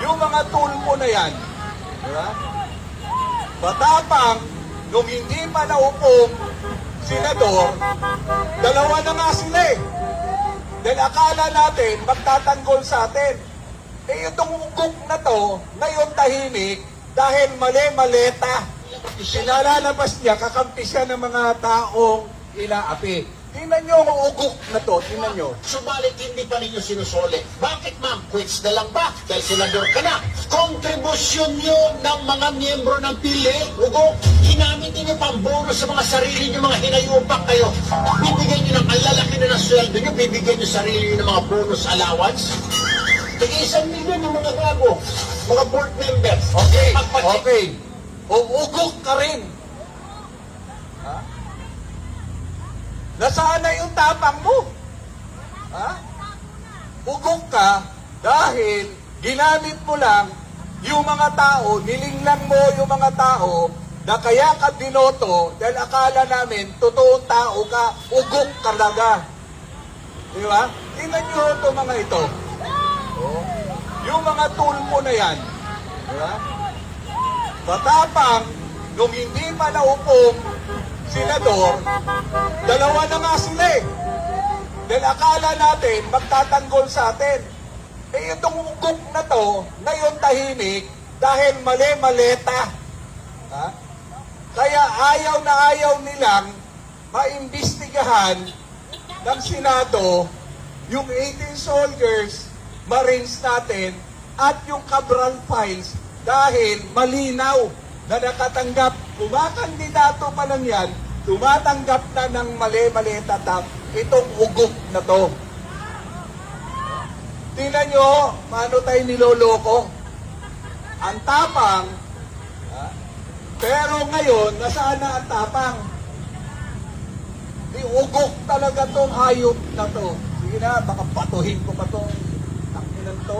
Yung mga tulpo na yan, di ba? Matapang, nung hindi pa naupong senador, dalawa na nga sila eh. Dahil akala natin, magtatanggol sa atin. Eh itong ugok na to, ngayon tahimik, dahil mali-maleta. Sinalalabas niya, kakampi siya ng mga taong inaapi. Tingnan nyo ang ugok na to, tingnan nyo. Subalit hindi pa ninyo sinusuli. Bakit ma'am? Quits na lang ba? Dahil senador ka na. Kontribusyon nyo ng mga miyembro ng PILE, ugok, ginamit ninyo pang bonus sa mga sarili nyo, mga hinayupak kayo. Bibigyan nyo ng alalaki na ng sweldo nyo, bibigyan nyo sarili nyo ng mga bonus allowance. Tig-1 milyon ng mga gago, mga board members. Okay, okay. Ugok ka rin. Ha? Nasaan na yung tapang mo? Ha? Ugok ka dahil ginamit mo lang yung mga tao, nilinglang mo yung mga tao na kaya ka binoto dahil akala namin totoong tao ka, ugok ka talaga. Di ba? Tingnan nyo ito mga ito. Oh. Yung mga tulpo na yan. Di ba? Matapang, nung hindi pa naupong senador, dalawa na nga sila eh. Dahil akala natin, magtatanggol sa atin. Eh itong ugok na to, ngayon tahimik, dahil mali-maleta. Ha? Kaya ayaw na ayaw nilang maimbestigahan ng Senado yung 18 soldiers, Marines natin, at yung Cabral files dahil malinaw na nakatanggap, kumakandidato pa lang yan, tumatanggap na ng mali-maleta itong ugok na to. Tingnan nyo, paano tayo niloloko? Ang tapang, pero ngayon, nasaan na ang tapang? Ugok talaga tong hayop na to. Sige na, baka batuhin ko pa tong takinan to.